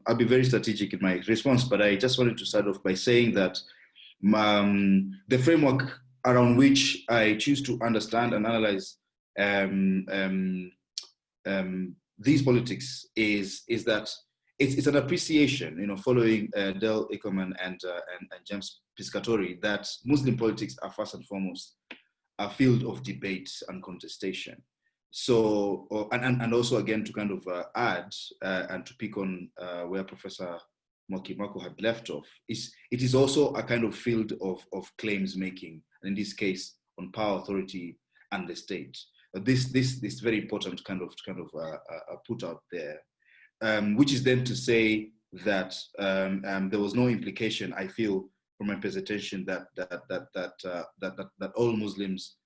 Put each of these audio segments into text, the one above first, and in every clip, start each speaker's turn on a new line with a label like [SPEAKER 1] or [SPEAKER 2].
[SPEAKER 1] I'll be very strategic in my response, but I just wanted to start off by saying that the framework around which I choose to understand and analyze these politics is that it's an appreciation, following Del Ickerman and James Piscatori, that Muslim politics are first and foremost a field of debate and contestation. So, and also again to kind of add and to pick on where Professor Mwakimako had left off, it is also a kind of field of claims making, and in this case on power, authority, and the state. This very important kind of put out there, which is then to say that there was no implication, I feel, from my presentation that all Muslims,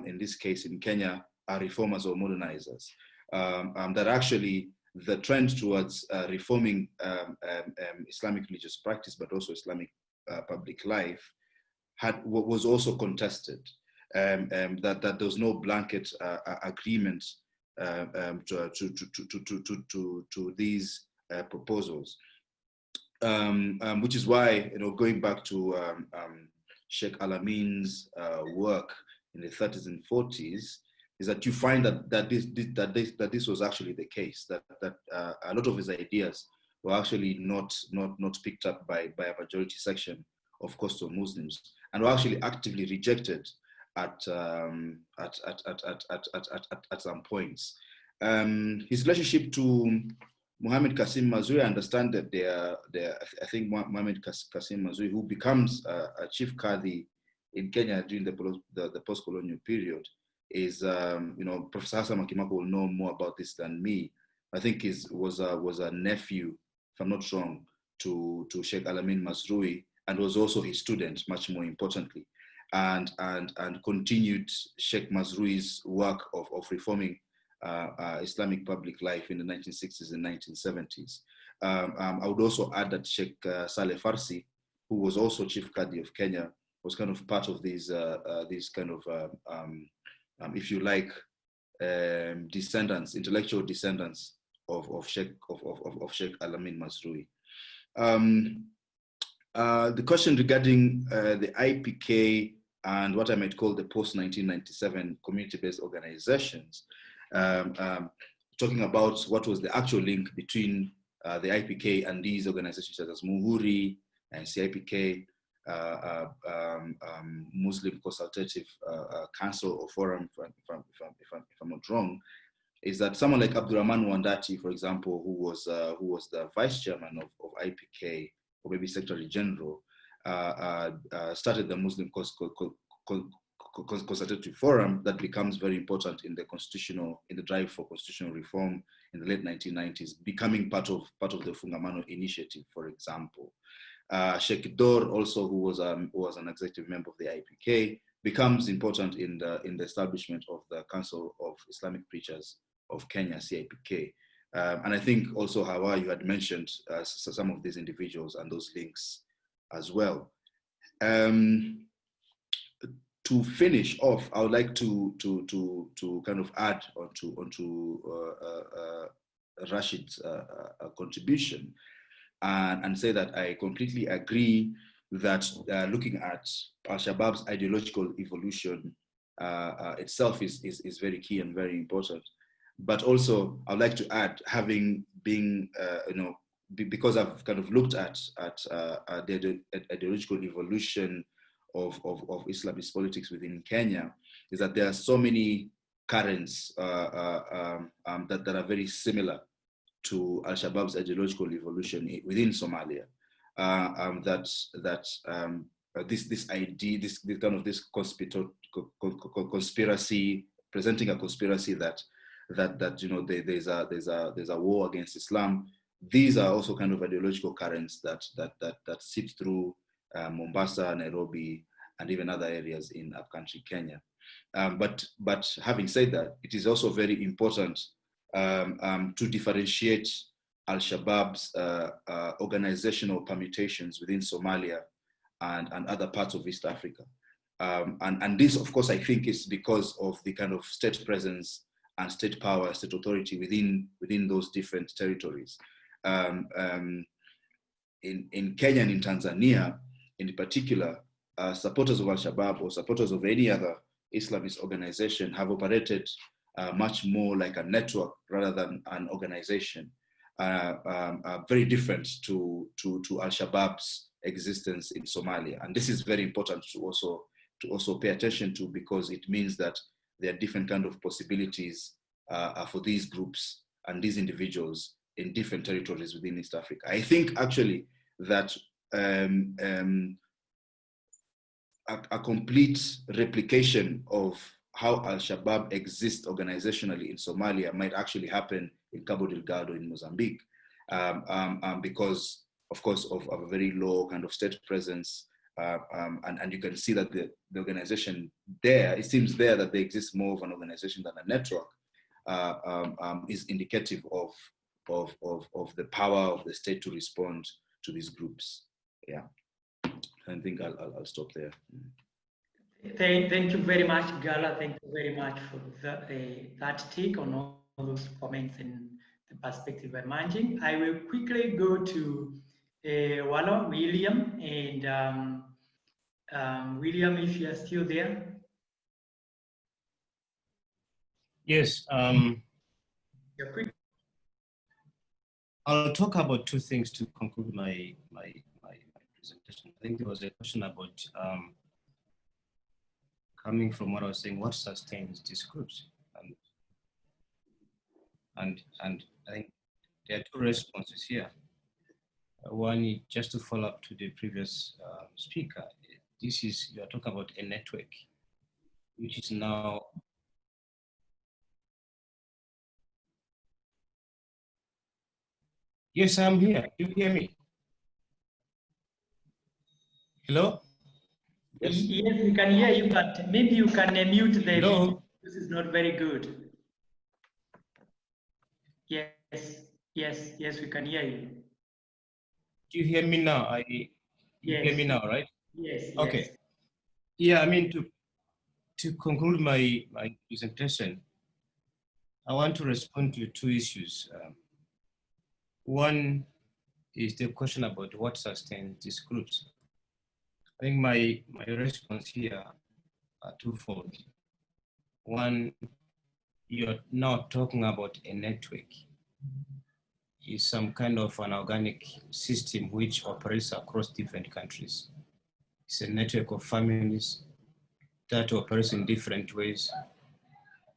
[SPEAKER 1] in this case in Kenya, are reformers or modernizers. That actually the trend towards reforming Islamic religious practice, but also Islamic public life, was also contested. That there was no blanket agreement to these proposals, which is why, going back to Sheikh Al-Amin's work in the 30s and 40s, is that you find that this was actually the case, that a lot of his ideas were actually not picked up by a majority section of coastal Muslims, and were actually actively rejected at some points. His relationship to Mohammed Qasim Mazrui, I understand that I think Mohammed Qasim Mazrui, who becomes a chief Qadi in Kenya during the post-colonial period, is Professor Hassan Mwakimako will know more about this than me. I think was a nephew, if I'm not wrong, to Sheikh Al-Amin Mazrui, and was also his student, much more importantly, and continued Sheikh Mazrui's work of reforming Islamic public life in the 1960s and 1970s. I would also add that Sheikh Saleh Farsi, who was also Chief Qadi of Kenya, was kind of part of these kind of if you like, intellectual descendants of Sheikh Al-Amin Mazrui. The question regarding the IPK and what I might call the post-1997 community-based organizations, talking about what was the actual link between the IPK and these organizations such as Muhuri and CIPK, Muslim Consultative Council or Forum, if I'm not wrong, is that someone like Abdurrahman Wandati, for example, who was the vice chairman of IPK, or maybe Secretary General, started the Muslim Consultative Forum that becomes very important in the drive for constitutional reform in the late 1990s, becoming part of the Fungamano initiative, for example. Sheikh Dor, also, who was an executive member of the IPK, becomes important in the establishment of the Council of Islamic Preachers of Kenya, CIPK. And I think also, Hawa, you had mentioned some of these individuals and those links as well. To finish off, I would like to kind of add onto Rashid's contribution and say that I completely agree that looking at Al-Shabaab's ideological evolution itself is very key and very important. But also, I'd like to add, having been, because I've kind of looked at the ideological evolution of Islamist politics within Kenya, is that there are so many currents that are very similar to Al-Shabaab's ideological evolution within Somalia. This idea, this conspiracy, presenting a conspiracy that there's a war against Islam. These are also kind of ideological currents that seep through Mombasa, Nairobi, and even other areas in upcountry Kenya. But having said that, it is also very important to differentiate Al-Shabaab's organizational permutations within Somalia and other parts of East Africa. And this, of course, I think is because of the kind of state presence and state power, state authority within those different territories. in Kenya and in Tanzania, in particular, supporters of Al-Shabaab or supporters of any other Islamist organization have operated much more like a network rather than an organization, very different to Al-Shabaab's existence in Somalia. And this is very important to also pay attention to, because it means that there are different kind of possibilities for these groups and these individuals in different territories within East Africa. I think actually that a complete replication of how Al-Shabaab exists organizationally in Somalia might actually happen in Cabo Delgado in Mozambique, because, of course, of a very low kind of state presence. And you can see that the organization there, it seems there that they exist more of an organization than a network, is indicative of the power of the state to respond to these groups. Yeah, I think I'll stop there.
[SPEAKER 2] Thank you very much, Ngala. Thank you very much for that take on all those comments and the perspective emerging. I will quickly go to Walwa, William, and William, if you are still there.
[SPEAKER 3] Yes. I'll talk about two things to conclude my presentation. I think there was a question about coming from what I was saying, what sustains these groups, and I think there are two responses here. One, just to follow up to the previous speaker, you are talking about a network, which is now Yes, I'm here. You hear me? Hello?
[SPEAKER 2] Yes, we can hear you, but maybe you can mute the
[SPEAKER 3] Hello?
[SPEAKER 2] video. This is not very good. Yes, we can hear you.
[SPEAKER 3] Do you hear me now? You hear me now, right?
[SPEAKER 2] Yes.
[SPEAKER 3] Okay. Yeah, I mean, to conclude my presentation, I want to respond to two issues. One is the question about what sustains these groups. I think my response here are twofold. One, you're now talking about a network. It's some kind of an organic system which operates across different countries. It's a network of families that operates in different ways.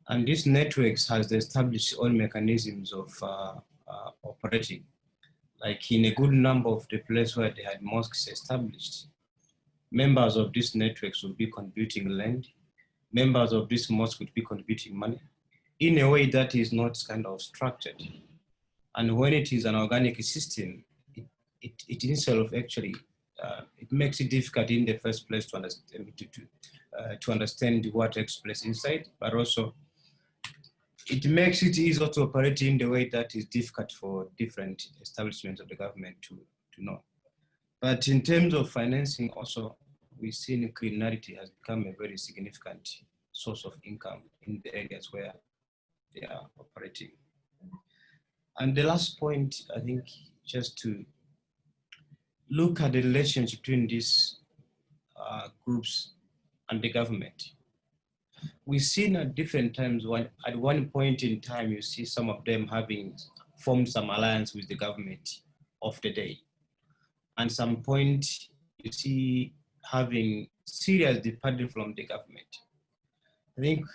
[SPEAKER 3] And this networks has established all mechanisms of operating. Like in a good number of the places where they had mosques established, members of these networks would be contributing land, members of this mosque would be contributing money in a way that is not kind of structured. And when it is an organic system, it itself actually, it makes it difficult in the first place to understand what takes place inside, but also it makes it easier to operate in the way that is difficult for different establishments of the government to know. But in terms of financing also, we've seen criminality has become a very significant source of income in the areas where they are operating. And the last point, I think, just to look at the relationship between these groups and the government. We've seen at different times, at one point in time, you see some of them having formed some alliance with the government of the day. And some point, you see having serious departure from the government. I think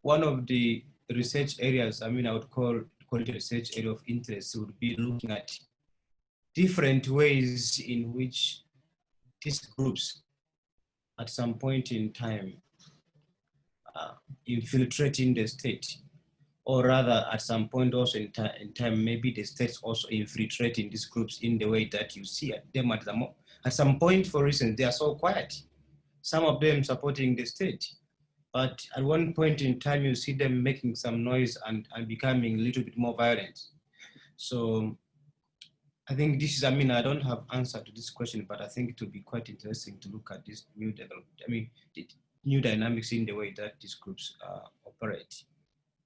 [SPEAKER 3] one of the research areas, I would call it a research area of interest, would be looking at different ways in which these groups at some point in time infiltrating the state, or rather at some point also in time, maybe the states also infiltrating these groups in the way that you see them at some point, for instance, they are so quiet. Some of them supporting the state, but at one point in time, you see them making some noise and becoming a little bit more violent. So I think this is, I don't have answer to this question, but I think it would be quite interesting to look at this new development, the new dynamics in the way that these groups operate,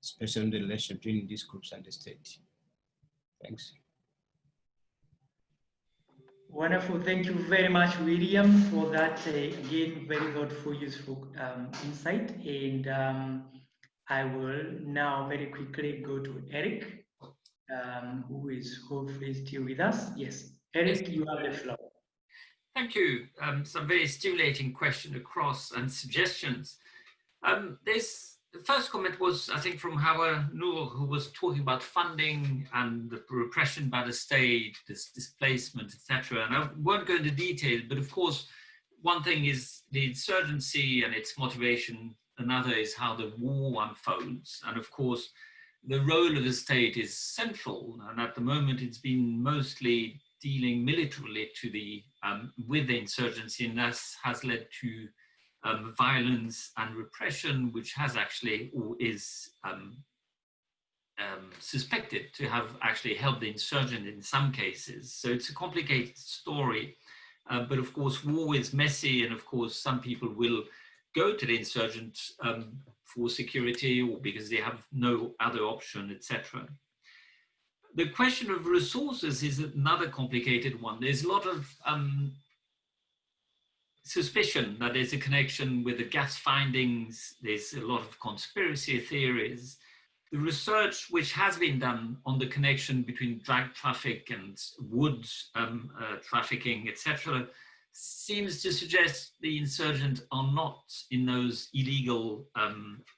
[SPEAKER 3] especially in the relation between these groups and the state. Thanks.
[SPEAKER 2] Wonderful. Thank you very much, William, for that, again, very thoughtful, useful insight. And I will now very quickly go to Eric, who is hopefully still with us. Yes, Eric, you have the floor.
[SPEAKER 4] Thank you. Some very stimulating question across and suggestions. The first comment was, I think, from Hawa Noor, who was talking about funding and the repression by the state, displacement, etc. And I won't go into detail, but of course, one thing is the insurgency and its motivation. Another is how the war unfolds. And of course, the role of the state is central. And at the moment, it's been mostly dealing militarily to the with the insurgency, and that has led to violence and repression, which has actually or is suspected to have actually helped the insurgent in some cases. So it's a complicated story, but of course war is messy, and of course some people will go to the insurgent for security or because they have no other option, etc. The question of resources is another complicated one. There's a lot of suspicion that there's a connection with the gas findings. There's a lot of conspiracy theories. The research which has been done on the connection between drug traffic and woods trafficking, etc., seems to suggest the insurgents are not in those illegal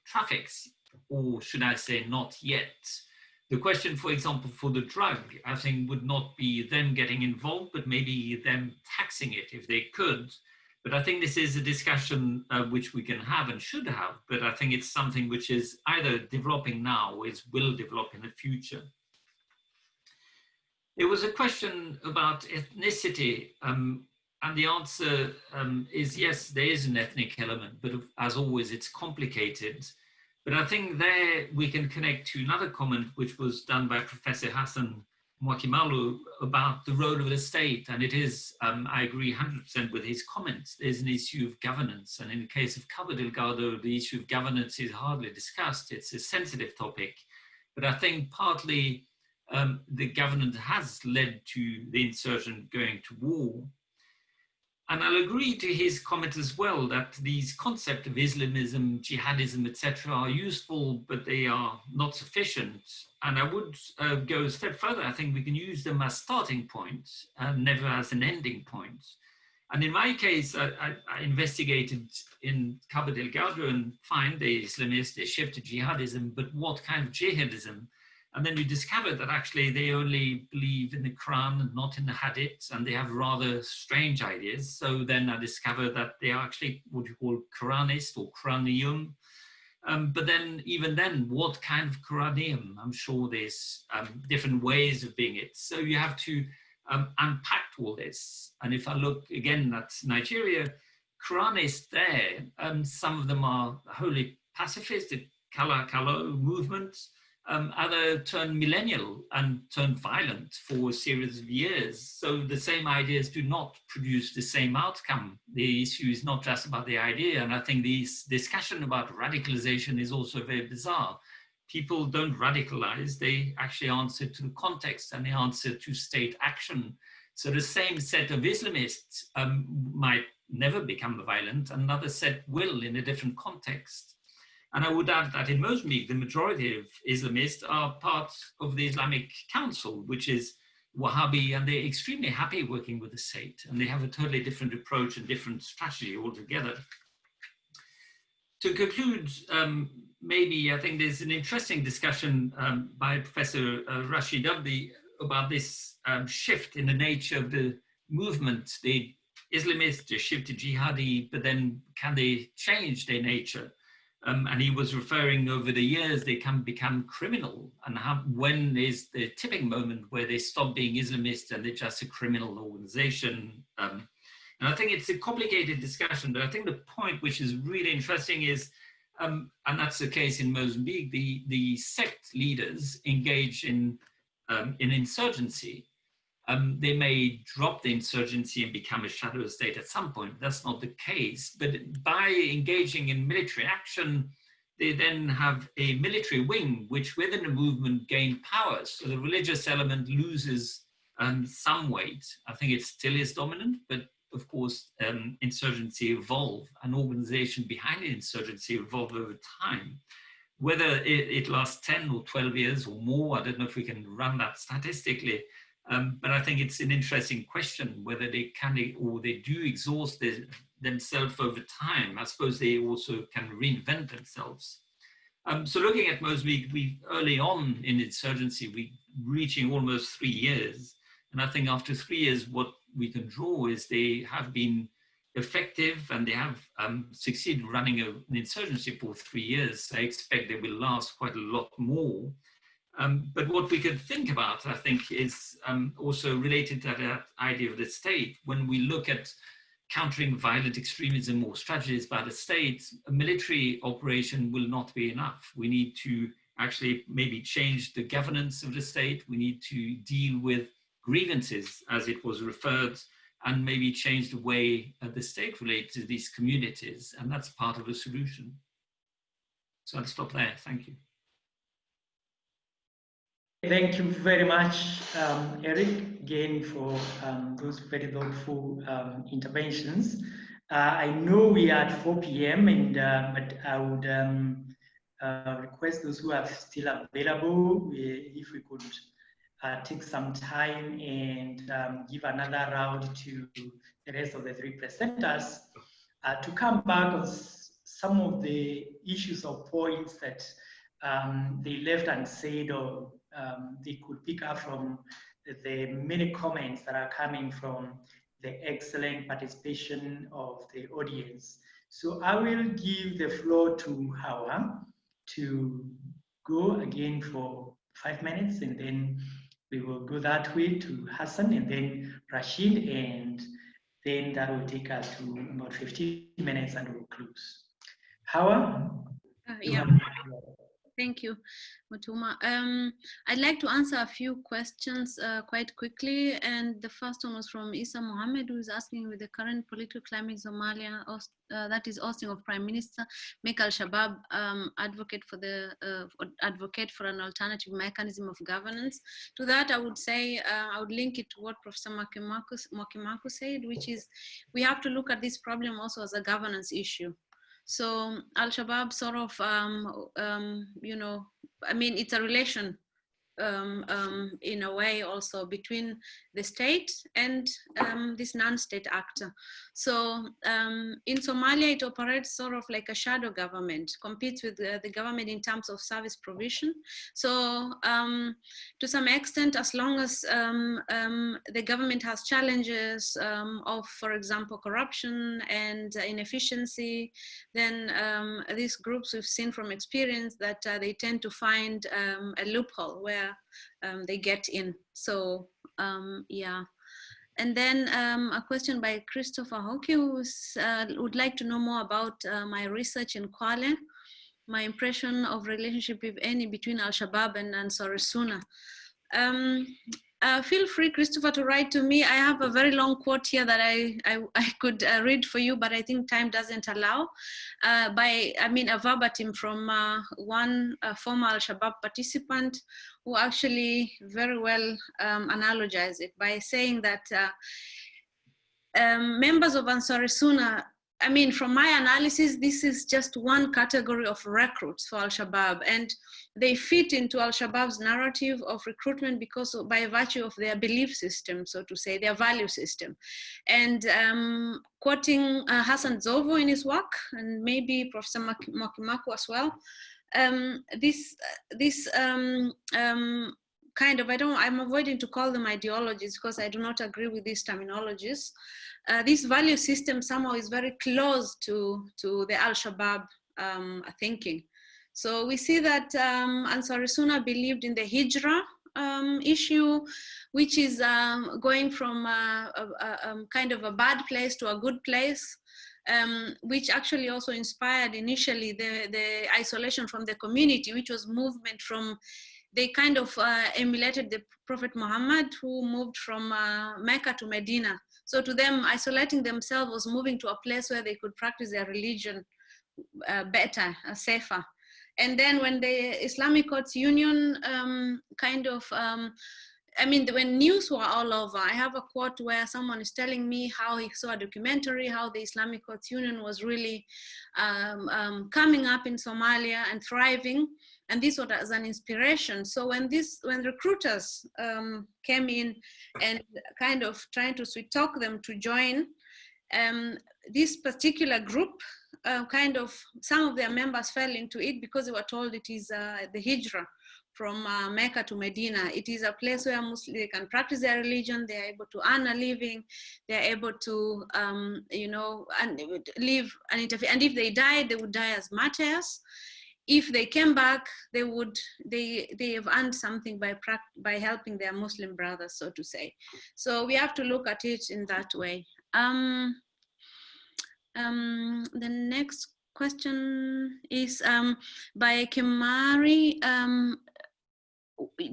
[SPEAKER 4] traffics, or should I say not yet. The question, for example, for the drug, I think would not be them getting involved, but maybe them taxing it if they could. But I think this is a discussion which we can have and should have, but I think it's something which is either developing now or will develop in the future. There was a question about ethnicity, and the answer is yes, there is an ethnic element, but as always, it's complicated. But I think there we can connect to another comment which was done by Professor Hassan Mwakimako about the role of the state. And it is, I agree 100% with his comments. There's an issue of governance. And in the case of Cabo Delgado, the issue of governance is hardly discussed. It's a sensitive topic. But I think partly the governance has led to the insurgent going to war. And I'll agree to his comment as well that these concepts of Islamism, jihadism, etc. are useful, but they are not sufficient. And I would go a step further. I think we can use them as starting points and never as an ending point. And in my case, I investigated in Cabo Delgado and find the Islamists, they shift to jihadism, but what kind of jihadism? And then we discovered that actually they only believe in the Quran and not in the Hadith, and they have rather strange ideas. So then I discovered that they are actually what you call Quranist or Quraniyum. But then, even then, what kind of Quraniyum? I'm sure there's different ways of being it. So you have to unpack all this. And if I look again at Nigeria, Quranists there, some of them are wholly pacifist, the Kala movement. Other turn millennial and turn violent for a series of years. So the same ideas do not produce the same outcome. The issue is not just about the idea. And I think this discussion about radicalization is also very bizarre. People don't radicalize, they actually answer to the context and they answer to state action. So the same set of Islamists might never become violent, another set will in a different context. And I would add that in Mozambique, the majority of Islamists are part of the Islamic Council, which is Wahhabi, and they're extremely happy working with the state. And they have a totally different approach and different strategy altogether. To conclude, maybe I think there's an interesting discussion by Professor Rashid Abdi about this shift in the nature of the movement. The Islamists, they shift to jihadi, but then can they change their nature? And he was referring over the years, they can become criminal, and when is the tipping moment where they stop being Islamist and they're just a criminal organization. And I think it's a complicated discussion, but I think the point which is really interesting is, and that's the case in Mozambique, the sect leaders engage in insurgency. They may drop the insurgency and become a shadow state at some point. That's not the case. But by engaging in military action, they then have a military wing, which within the movement gain power. So the religious element loses some weight. I think it still is dominant, but of course, insurgency evolve, an organization behind the insurgency evolve over time. Whether it lasts 10 or 12 years or more, I don't know if we can run that statistically, but I think it's an interesting question whether they can or they do exhaust themselves over time. I suppose they also can reinvent themselves. So looking at Mozambique, we early on in insurgency, we reaching almost 3 years. And I think after 3 years, what we can draw is they have been effective and they have succeeded running an insurgency for 3 years. I expect they will last quite a lot more. But what we could think about, I think, is also related to that idea of the state. When we look at countering violent extremism or strategies by the state, a military operation will not be enough. We need to actually maybe change the governance of the state. We need to deal with grievances, as it was referred, and maybe change the way the state relates to these communities. And that's part of the solution. So I'll stop there. Thank you.
[SPEAKER 2] Thank you very much, Eric, again for those very thoughtful interventions. I know we are at 4 p.m. and but I would request those who are still available, if we could take some time and give another round to the rest of the 3 presenters to come back on some of the issues or points that they left unsaid, or they could pick up from the many comments that are coming from the excellent participation of the audience. So I will give the floor to Hawa to go again for 5 minutes, and then we will go that way to Hassan and then Rashid, and then that will take us to about 15 minutes and we'll close. Hawa?
[SPEAKER 5] Yeah. Thank you, Mutuma. I'd like to answer a few questions quite quickly. And the first one was from Isa Mohammed, who is asking, with the current political climate in Somalia, that is ousting of Prime Minister, make Al-Shabaab advocate for an alternative mechanism of governance. To that, I would say, I would link it to what Prof Hassan Mwakimako said, which is we have to look at this problem also as a governance issue. So Al-Shabaab sort of, you know, I mean, it's a relation in a way also between the state and this non-state actor. So in Somalia, it operates sort of like a shadow government, competes with the government in terms of service provision. So to some extent, as long as the government has challenges of, for example, corruption and inefficiency, then these groups, we've seen from experience that they tend to find a loophole where they get in. So yeah. And then a question by Christopher Hockey, who would like to know more about my research in Kwale, my impression of relationship, if any, between Al-Shabaab and Ansar Sunna. Feel free, Christopher, to write to me. I have a very long quote here that I could read for you, but I think time doesn't allow. A verbatim from one former Al-Shabaab participant who actually very well analogized it by saying that members of Ansar Sunna, I mean, from my analysis, this is just one category of recruits for Al-Shabaab, and they fit into Al-Shabaab's narrative of recruitment because by virtue of their belief system, so to say, their value system. And quoting Hassan Zovo in his work, and maybe Prof Hassan Mwakimako as well, this kind of, I'm avoiding to call them ideologies because I do not agree with these terminologies. This value system somehow is very close to the Al-Shabaab thinking. So we see that Ansar Sunna believed in the Hijra issue, which is going from kind of a bad place to a good place, which actually also inspired initially the isolation from the community, which was movement from, they kind of emulated the Prophet Muhammad, who moved from Mecca to Medina. So to them, isolating themselves was moving to a place where they could practice their religion better, safer. And then when the Islamic Courts Union kind of I mean, when news were all over, I have a quote where someone is telling me how he saw a documentary, how the Islamic Courts Union was really coming up in Somalia and thriving. And this was as an inspiration. So when recruiters came in and kind of trying to sweet talk them to join, this particular group, some of their members fell into it because they were told it is the Hijrah from Mecca to Medina. It is a place where Muslims they can practice their religion, they are able to earn a living, they are able to, and live and interfere. And if they died, they would die as martyrs. If they came back, they have earned something by helping their Muslim brothers, so to say. So we have to look at it in that way. The next question is by Kimari.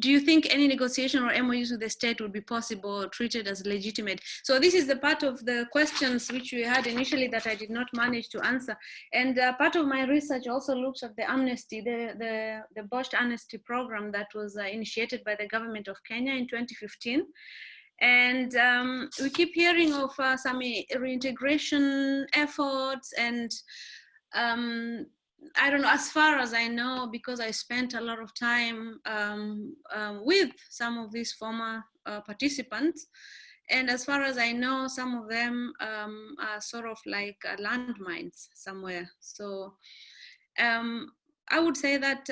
[SPEAKER 5] Do you think any negotiation or MOUs with the state would be possible or treated as legitimate? So this is the part of the questions which we had initially that I did not manage to answer. And part of my research also looks at the amnesty, the botched amnesty program that was initiated by the government of Kenya in 2015. And we keep hearing of some reintegration efforts, and I don't know, as far as I know, because I spent a lot of time with some of these former participants, and as far as I know, some of them are sort of like landmines somewhere. So I would say that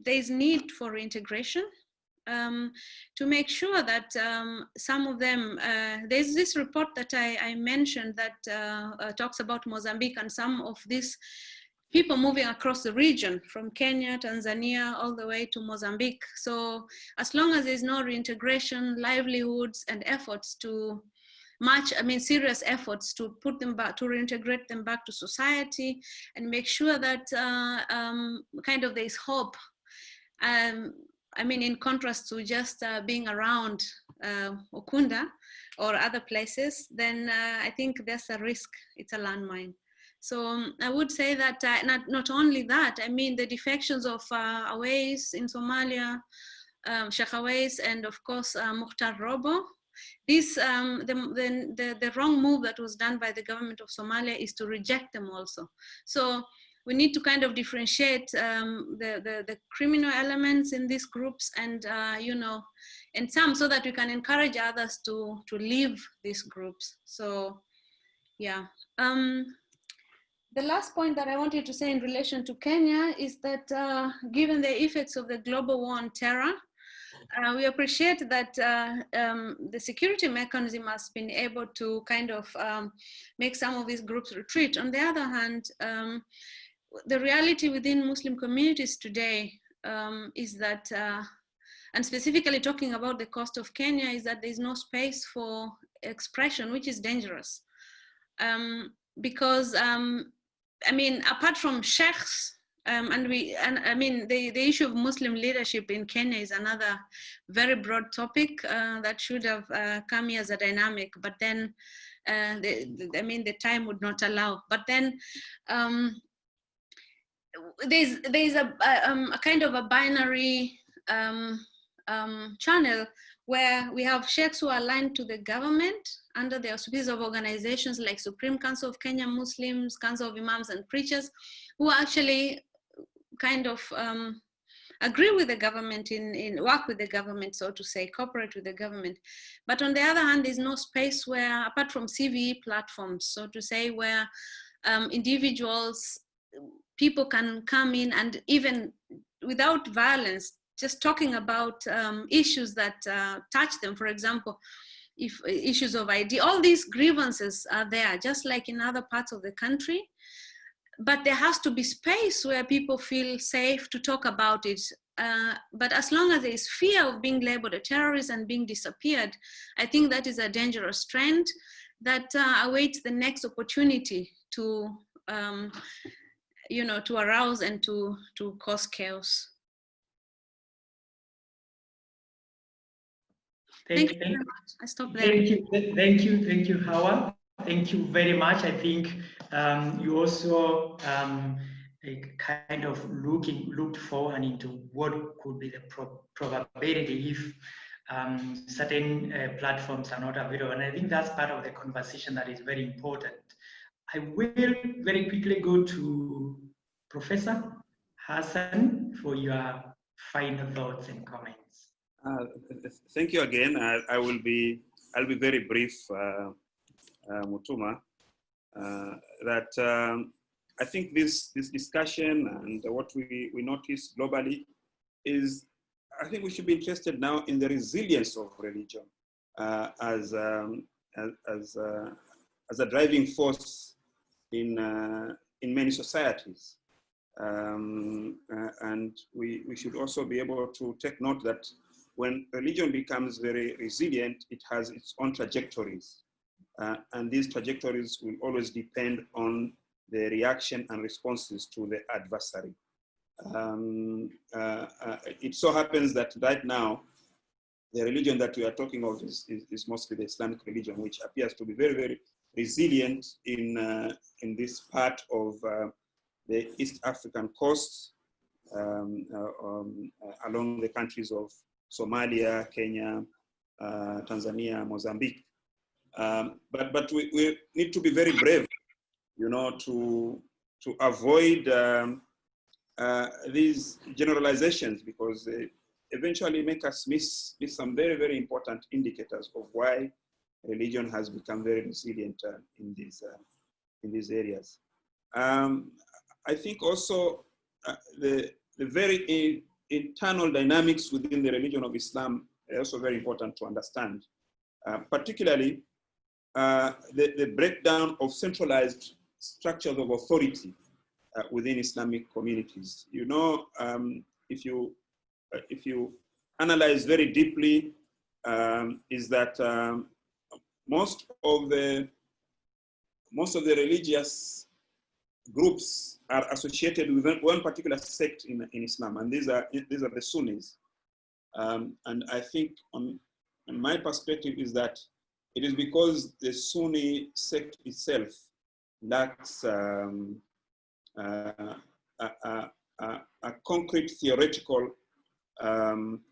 [SPEAKER 5] there's need for reintegration. To make sure that some of them, there's this report that I mentioned that talks about Mozambique and some of these people moving across the region from Kenya, Tanzania, all the way to Mozambique. So as long as there's no reintegration, livelihoods and efforts to match, serious efforts to put them back, to reintegrate them back to society and make sure that kind of there's hope. In contrast to just being around Ukunda or other places, then I think there's a risk, it's a landmine. So I would say that not only that, the defections of Awais in Somalia, Sheikh Awais, and of course Mukhtar Robo. This the wrong move that was done by the government of Somalia is to reject them also. So we need to kind of differentiate the criminal elements in these groups and and some, so that we can encourage others to leave these groups. So yeah. The last point that I wanted to say in relation to Kenya is that given the effects of the global war on terror, we appreciate that the security mechanism has been able to kind of make some of these groups retreat. On the other hand, the reality within Muslim communities today is that, and specifically talking about the coast of Kenya, is that there's no space for expression, which is dangerous. Because apart from sheikhs, the issue of Muslim leadership in Kenya is another very broad topic that should have come here as a dynamic, but then the time would not allow. But then there's a kind of a binary channel where we have sheikhs who are aligned to the government under the auspices of organizations like Supreme Council of Kenya Muslims, Council of Imams and Preachers, who actually kind of agree with the government, work with the government, so to say, cooperate with the government. But on the other hand, there's no space where, apart from CVE platforms, so to say, where individuals, people can come in and even without violence, just talking about issues that touch them. For example, if issues of ID, all these grievances are there, just like in other parts of the country. But there has to be space where people feel safe to talk about it. But as long as there is fear of being labeled a terrorist and being disappeared, I think that is a dangerous trend that awaits the next opportunity to, to arouse and to cause chaos. Thank you very much. I stop there.
[SPEAKER 2] Thank you, Hawa. Thank you very much. I think you also kind of looked forward into what could be the probability if certain platforms are not available. And I think that's part of the conversation that is very important. I will very quickly go to Professor Hassan for your final thoughts and comments.
[SPEAKER 6] Thank you again. I'll be very brief, Mutuma. I think this discussion and what we notice globally is, I think we should be interested now in the resilience of religion as a driving force in many societies. And we should also be able to take note that when religion becomes very resilient, it has its own trajectories. And these trajectories will always depend on the reaction and responses to the adversary. It so happens that right now, the religion that we are talking of is mostly the Islamic religion, which appears to be very, very resilient in this part of the East African coast, along the countries of Somalia, Kenya, Tanzania, Mozambique. But we need to be very brave, you know, to avoid these generalizations, because they eventually make us miss some very, very important indicators of why religion has become very resilient in these areas. I think also the very internal dynamics within the religion of Islam are also very important to understand, particularly the breakdown of centralized structures of authority within Islamic communities. You know, if you analyze very deeply, is that most of the religious groups are associated with one particular sect in Islam, and these are the Sunnis. And I think, on my perspective, is that it is because the Sunni sect itself lacks a concrete theoretical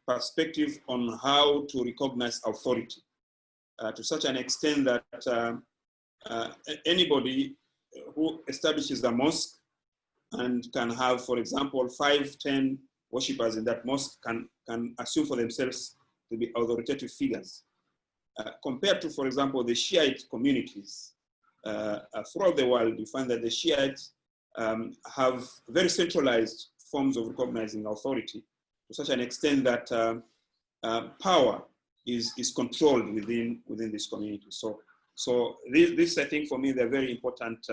[SPEAKER 6] perspective on how to recognize authority, to such an extent that anybody who establishes a mosque and can have, for example, 5-10 worshippers in that mosque can assume for themselves to be authoritative figures. Compared to, for example, the Shiite communities throughout the world, you find that the Shiites have very centralized forms of recognizing authority, to such an extent that power is controlled within this community. So this, I think, for me, they're very important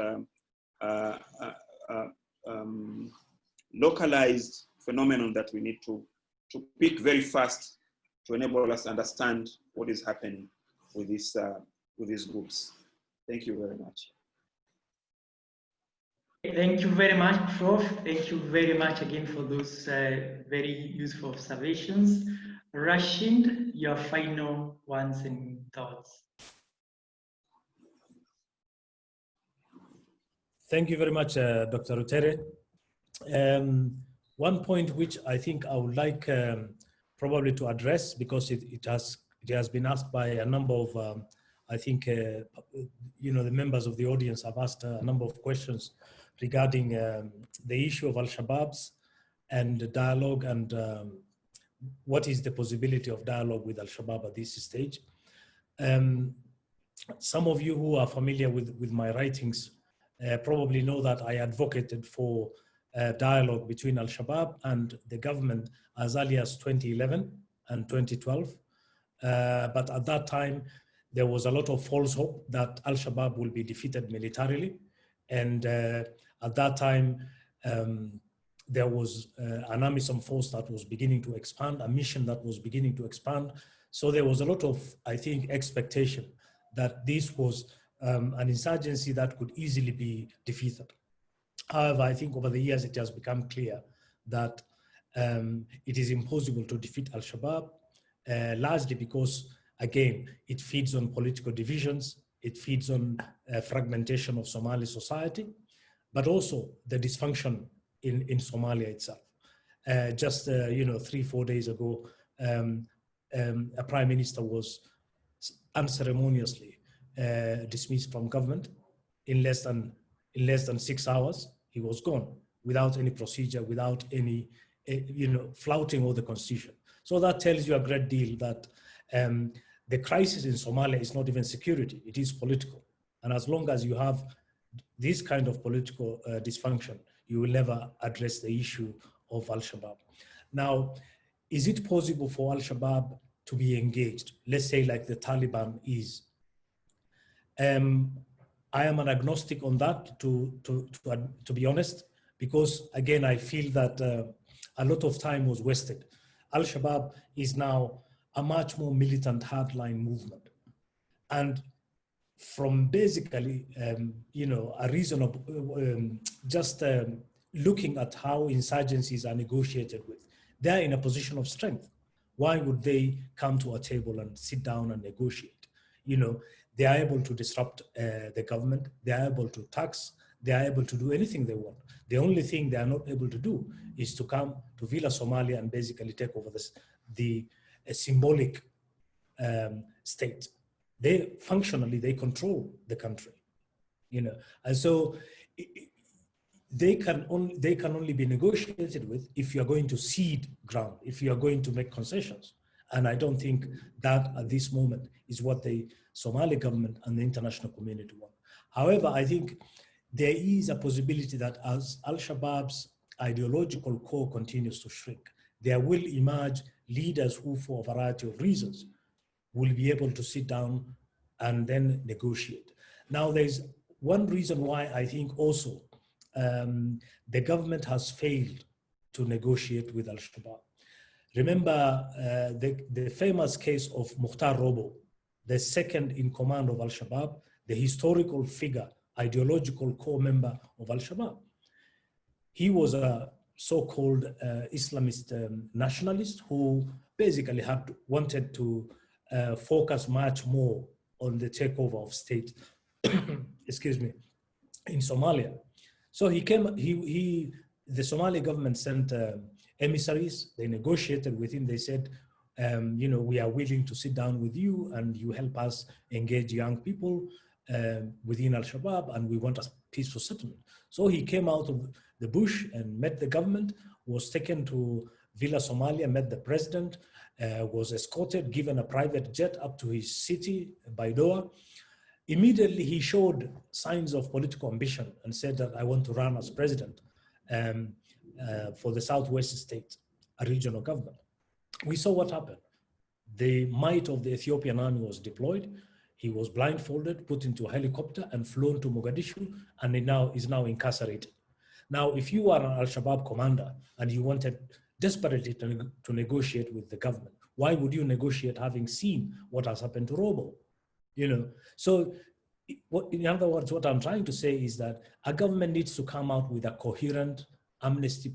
[SPEAKER 6] localized phenomenon that we need to pick very fast to enable us to understand what is happening with these groups. Thank you very much.
[SPEAKER 2] Thank you very much, Prof. Thank you very much again for those very useful observations. Rashid, your final ones and thoughts.
[SPEAKER 7] Thank you very much, Dr. Ruteere. One point which I think I would like probably to address, because it has been asked by a number of, I think, you know, the members of the audience have asked a number of questions regarding the issue of Al-Shabaabs and dialogue, and what is the possibility of dialogue with Al-Shabaab at this stage. Some of you who are familiar with my writings probably know that I advocated for dialogue between Al-Shabaab and the government as early as 2011 and 2012. But at that time, there was a lot of false hope that Al-Shabaab will be defeated militarily. And at that time, there was an AMISOM force that was beginning to expand, a mission that was beginning to expand. So there was a lot of, I think, expectation that this was an insurgency that could easily be defeated. However, I think over the years, it has become clear that it is impossible to defeat Al-Shabaab, largely because, again, it feeds on political divisions, it feeds on fragmentation of Somali society, but also the dysfunction in Somalia itself. Just 3-4 days ago, a prime minister was unceremoniously dismissed from government. In less than 6 hours, he was gone without any procedure, without any, flouting of the constitution. So that tells you a great deal that the crisis in Somalia is not even security, it is political. And as long as you have this kind of political dysfunction, you will never address the issue of Al-Shabaab. Now, is it possible for Al-Shabaab to be engaged? Let's say like the Taliban is. I am an agnostic on that, to be honest, because again, I feel that a lot of time was wasted. Al-Shabaab is now a much more militant hardline movement. And from basically, a reasonable, looking at how insurgencies are negotiated with, they're in a position of strength. Why would they come to a table and sit down and negotiate? They are able to disrupt the government, they are able to tax, they are able to do anything they want. The only thing they are not able to do is to come to Villa Somalia and basically take over the symbolic state. They functionally, they control the country, and so they can only be negotiated with if you are going to cede ground, if you are going to make concessions. And I don't think that at this moment is what the Somali government and the international community want. However, I think there is a possibility that as Al-Shabaab's ideological core continues to shrink, there will emerge leaders who, for a variety of reasons, will be able to sit down and then negotiate. Now, there's one reason why I think also the government has failed to negotiate with Al-Shabaab. Remember the famous case of Mukhtar Robo, the second in command of Al-Shabaab, the historical figure, ideological core member of Al-Shabaab. He was a so-called Islamist nationalist who basically wanted to focus much more on the takeover of state, excuse me, in Somalia. So the Somali government sent emissaries, they negotiated with him, they said, we are willing to sit down with you and you help us engage young people within Al-Shabaab, and we want a peaceful settlement. So he came out of the bush and met the government, was taken to Villa Somalia, met the president, was escorted, given a private jet up to his city, Baidoa. Immediately he showed signs of political ambition and said that I want to run as president for the Southwest state, a regional government. We saw what happened. The might of the Ethiopian army was deployed. He was blindfolded, put into a helicopter and flown to Mogadishu, and he is now incarcerated. Now, if you are an Al-Shabaab commander and you wanted desperately to negotiate with the government, why would you negotiate having seen what has happened to Robo? So in other words, what I'm trying to say is that a government needs to come out with a coherent amnesty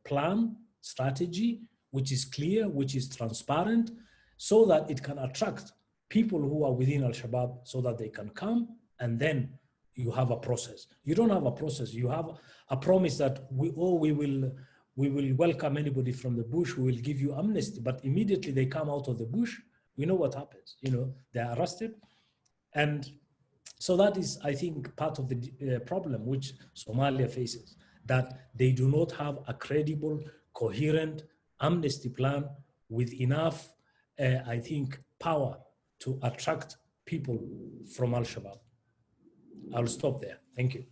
[SPEAKER 7] plan, strategy, which is clear, which is transparent, so that it can attract people who are within Al-Shabaab so that they can come, and then you have a process. You don't have a process, you have a promise that we will welcome anybody from the bush, we will give you amnesty, but immediately they come out of the bush, we know what happens, they're arrested. And so that is, I think, part of the problem which Somalia faces, that they do not have a credible, coherent amnesty plan with enough, I think, power to attract people from Al-Shabaab. I'll stop there. Thank you.